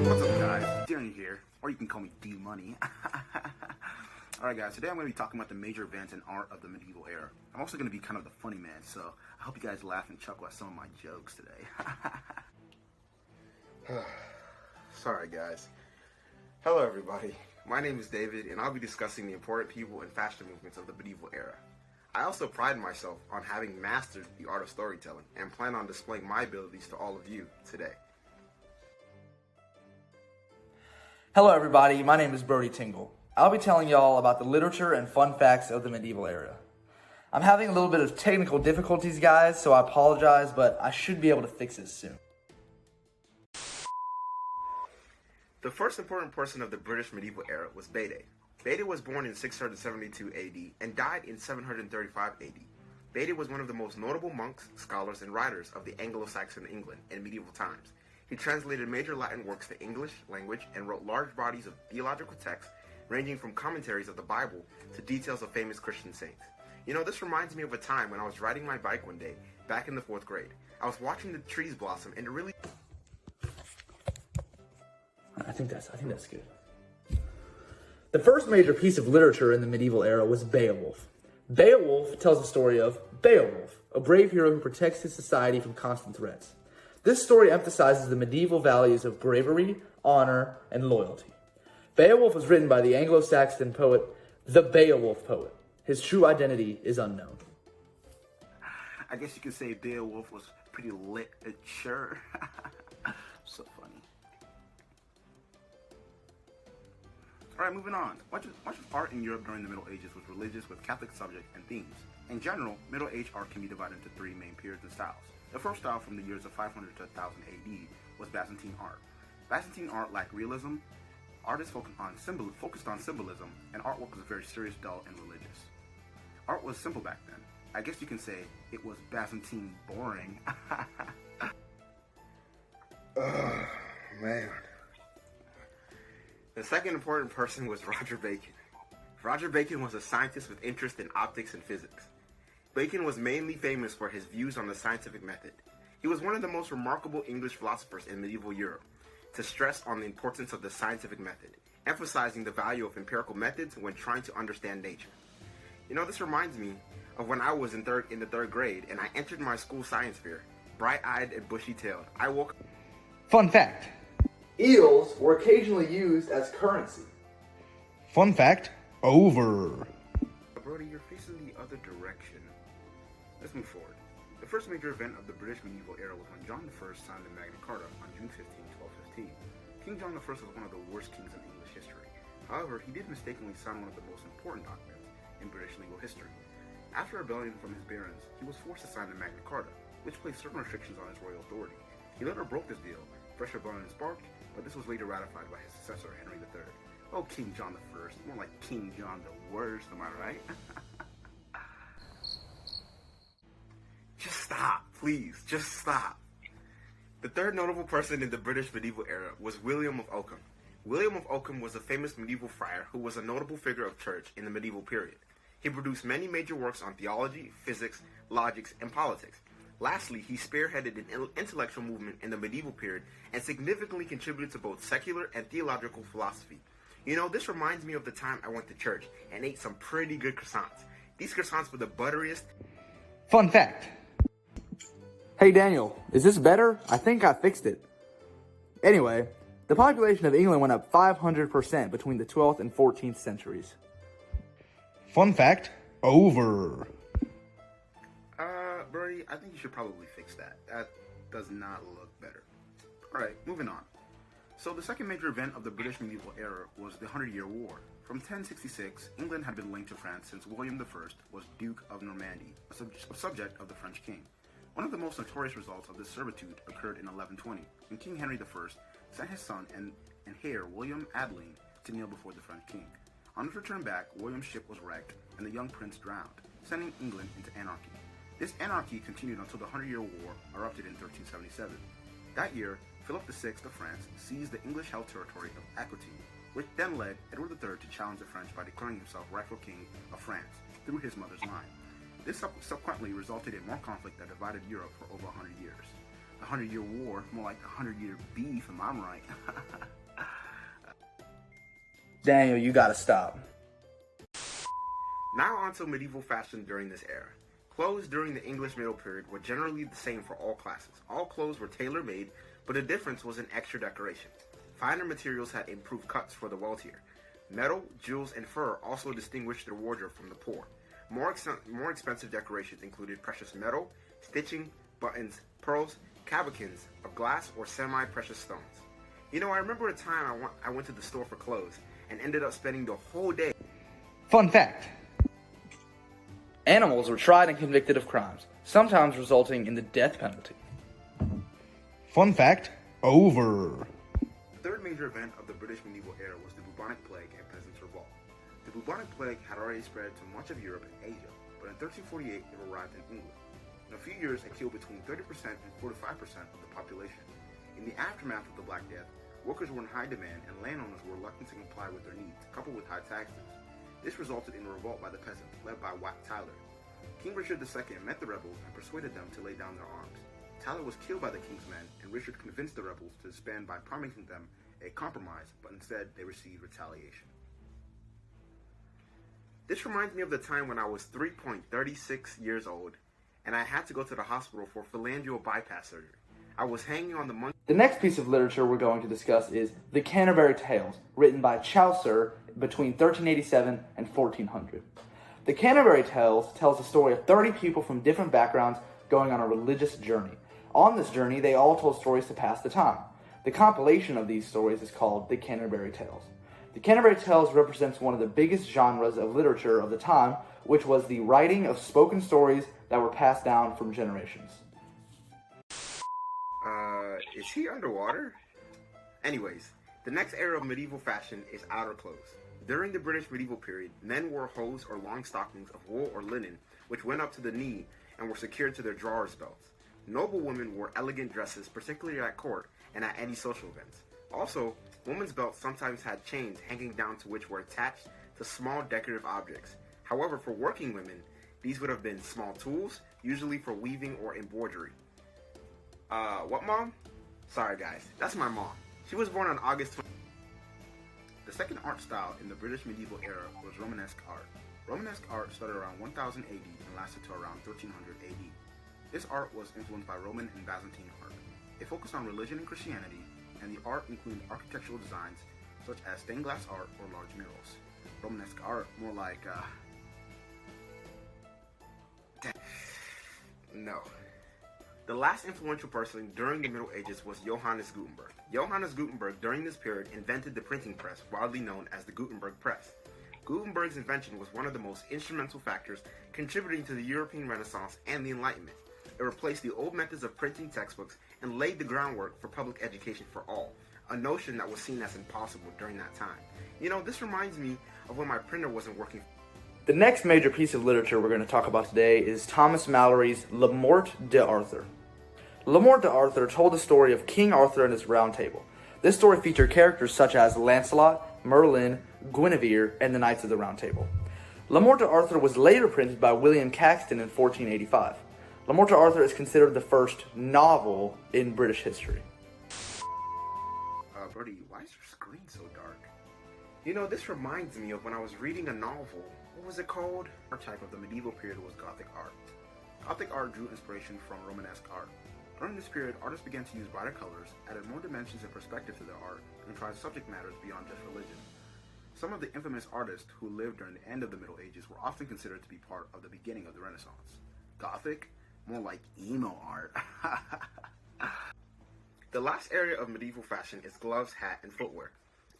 What's up, guys? Darren here, or you can call me D-Money. Alright guys, today I'm going to be talking about the major events and art of the medieval era. I'm also going to be kind of the funny man, so I hope you guys laugh and chuckle at some of my jokes today. Sorry guys. Hello everybody, my name is David and I'll be discussing the important people and fashion movements of the medieval era. I also pride myself on having mastered the art of storytelling and plan on displaying my abilities to all of you today. Hello everybody, my name is Brody Tingle. I'll be telling y'all about the literature and fun facts of the medieval era. I'm having a little bit of technical difficulties, guys, so I apologize, but I should be able to fix it soon. The first important person of the British medieval era was Bede. Bede was born in 672 AD and died in 735 AD. Bede was one of the most notable monks, scholars, and writers of the Anglo-Saxon England in medieval times. He translated major Latin works to English language and wrote large bodies of theological texts ranging from commentaries of the Bible to details of famous Christian saints. You know, this reminds me of a time when I was riding my bike one day, back in the 4th grade. I was watching the trees blossom and it really... I think that's good. The first major piece of literature in the medieval era was Beowulf. Beowulf tells the story of Beowulf, a brave hero who protects his society from constant threats. This story emphasizes the medieval values of bravery, honor, and loyalty. Beowulf was written by the Anglo-Saxon poet, the Beowulf poet. His true identity is unknown. I guess you could say Beowulf was pretty lit, sure. So funny. Alright, moving on. Much of art in Europe during the Middle Ages was religious with Catholic subjects and themes. In general, Middle Age art can be divided into three main periods and styles. The first style from the years of 500 to 1000 AD was Byzantine art. Byzantine art lacked realism, artists focused on symbolism, and artwork was very serious, dull, and religious. Art was simple back then. I guess you can say it was Byzantine boring. Oh, man. The second important person was Roger Bacon. Roger Bacon was a scientist with interest in optics and physics. Bacon was mainly famous for his views on the scientific method. He was one of the most remarkable English philosophers in medieval Europe to stress on the importance of the scientific method, emphasizing the value of empirical methods when trying to understand nature. You know, this reminds me of when I was in the third grade and I entered my school science fair, bright-eyed and bushy-tailed. I woke... Fun fact. Eels were occasionally used as currency. Fun fact, over. Brody, you're facing the other direction. Let's move forward. The first major event of the British medieval era was when John I signed the Magna Carta on June 15, 1215. King John I was one of the worst kings in English history. However, he did mistakenly sign one of the most important documents in British legal history. After rebellion from his barons, he was forced to sign the Magna Carta, which placed certain restrictions on his royal authority. He later broke this deal, fresh rebellion sparked, but this was later ratified by his successor, Henry III. Oh, King John I, more like King John the Worst, am I right? Just stop, please, just stop. The third notable person in the British medieval era was William of Ockham. William of Ockham was a famous medieval friar who was a notable figure of church in the medieval period. He produced many major works on theology, physics, logics, and politics. Lastly, he spearheaded an intellectual movement in the medieval period and significantly contributed to both secular and theological philosophy. You know, this reminds me of the time I went to church and ate some pretty good croissants. These croissants were the butteriest. Fun fact. Hey Daniel, is this better? I think I fixed it. Anyway, the population of England went up 500% between the 12th and 14th centuries. Fun fact, over. Brody, I think you should probably fix that. That does not look better. Alright, moving on. So the second major event of the British medieval era was the 100-Year War. From 1066, England had been linked to France since William I was Duke of Normandy, a subject of the French king. One of the most notorious results of this servitude occurred in 1120, when King Henry I sent his son and heir William Adeline to kneel before the French king. On his return back, William's ship was wrecked and the young prince drowned, sending England into anarchy. This anarchy continued until the 100-Year War erupted in 1377. That year, Philip VI of France seized the English-held territory of Aquitaine, which then led Edward III to challenge the French by declaring himself rightful king of France through his mother's line. This subsequently resulted in more conflict that divided Europe for over 100 years. the 100-Year War, more like the 100-Year Beef, if I'm right. Daniel, you gotta stop. Now on to medieval fashion during this era. Clothes during the English Middle Period were generally the same for all classes. All clothes were tailor-made, but the difference was in extra decoration. Finer materials had improved cuts for the wealthier. Metal, jewels, and fur also distinguished their wardrobe from the poor. More expensive decorations included precious metal, stitching, buttons, pearls, cabakins of glass, or semi-precious stones. You know, I remember a time I went to the store for clothes and ended up spending the whole day. Fun fact. Animals were tried and convicted of crimes, sometimes resulting in the death penalty. Fun fact, over. The third major event of the British medieval era was the bubonic plague and peasants' revolt. The bubonic plague had already spread to much of Europe and Asia, but in 1348 it arrived in England. In a few years, it killed between 30% and 45% of the population. In the aftermath of the Black Death, workers were in high demand and landowners were reluctant to comply with their needs, coupled with high taxes. This resulted in a revolt by the peasants, led by Wat Tyler. King Richard II met the rebels and persuaded them to lay down their arms. Tyler was killed by the king's men, and Richard convinced the rebels to disband by promising them a compromise, but instead they received retaliation. This reminds me of the time when I was 3.36 years old, and I had to go to the hospital for phalangeal bypass surgery. I was hanging on the monkey. The next piece of literature we're going to discuss is The Canterbury Tales, written by Chaucer between 1387 and 1400. The Canterbury Tales tells the story of 30 people from different backgrounds going on a religious journey. On this journey, they all told stories to pass the time. The compilation of these stories is called The Canterbury Tales. The Canterbury Tales represents one of the biggest genres of literature of the time, which was the writing of spoken stories that were passed down from generations. Is he underwater? Anyways, the next era of medieval fashion is outer clothes. During the British medieval period, men wore hose or long stockings of wool or linen, which went up to the knee and were secured to their drawers' belts. Noble women wore elegant dresses, particularly at court and at any social events. Also, women's belts sometimes had chains hanging down to which were attached to small decorative objects. However, for working women, these would have been small tools, usually for weaving or embroidery. What, Mom? Sorry, guys. That's my mom. She was born on August 20. The second art style in the British medieval era was Romanesque art. Romanesque art started around 1000 AD and lasted to around 1300 AD. This art was influenced by Roman and Byzantine art. It focused on religion and Christianity, and the art included architectural designs such as stained glass art or large murals. Romanesque art, more like, No. The last influential person during the Middle Ages was Johannes Gutenberg. Johannes Gutenberg, during this period, invented the printing press, widely known as the Gutenberg Press. Gutenberg's invention was one of the most instrumental factors contributing to the European Renaissance and the Enlightenment. It replaced the old methods of printing textbooks and laid the groundwork for public education for all, a notion that was seen as impossible during that time. You know, this reminds me of when my printer wasn't working. The next major piece of literature we're going to talk about today is Thomas Malory's Le Morte d'Arthur. Le Morte d'Arthur told the story of King Arthur and his Round Table. This story featured characters such as Lancelot, Merlin, Guinevere, and the Knights of the Round Table. Le Morte d'Arthur was later printed by William Caxton in 1485. Le Morte d'Arthur is considered the first novel in British history. Brody, why is your screen so dark? You know, this reminds me of when I was reading a novel. What was it called? Our type of the medieval period was Gothic art. Gothic art drew inspiration from Romanesque art. During this period, artists began to use brighter colors, added more dimensions and perspective to their art, and tried subject matters beyond just religion. Some of the infamous artists who lived during the end of the Middle Ages were often considered to be part of the beginning of the Renaissance. Gothic? More like emo art. The last area of medieval fashion is gloves, hat, and footwear.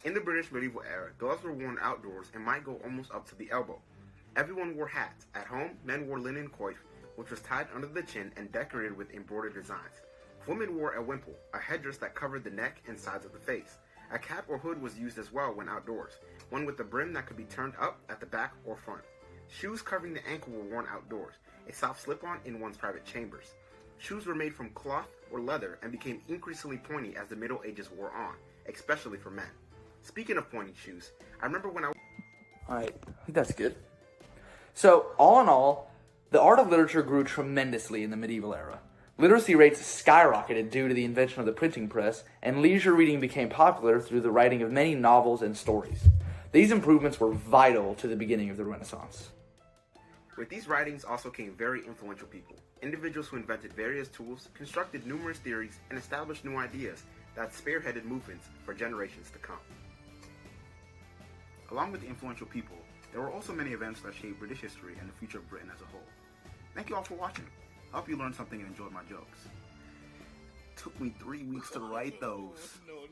In the British medieval era, gloves were worn outdoors and might go almost up to the elbow. Everyone wore hats. At home, men wore linen coif, which was tied under the chin and decorated with embroidered designs. Women wore a wimple, a headdress that covered the neck and sides of the face. A cap or hood was used as well when outdoors, one with a brim that could be turned up at the back or front. Shoes covering the ankle were worn outdoors, a soft slip-on in one's private chambers. Shoes were made from cloth or leather and became increasingly pointy as the Middle Ages wore on, especially for men. Speaking of pointy shoes, I remember when Alright, I think that's good. So, all in all, the art of literature grew tremendously in the medieval era. Literacy rates skyrocketed due to the invention of the printing press, and leisure reading became popular through the writing of many novels and stories. These improvements were vital to the beginning of the Renaissance. With these writings also came very influential people, individuals who invented various tools, constructed numerous theories, and established new ideas that spearheaded movements for generations to come. Along with the influential people, there were also many events that shaped British history and the future of Britain as a whole. Thank you all for watching. I hope you learned something and enjoyed my jokes. Took me 3 weeks to write those. No.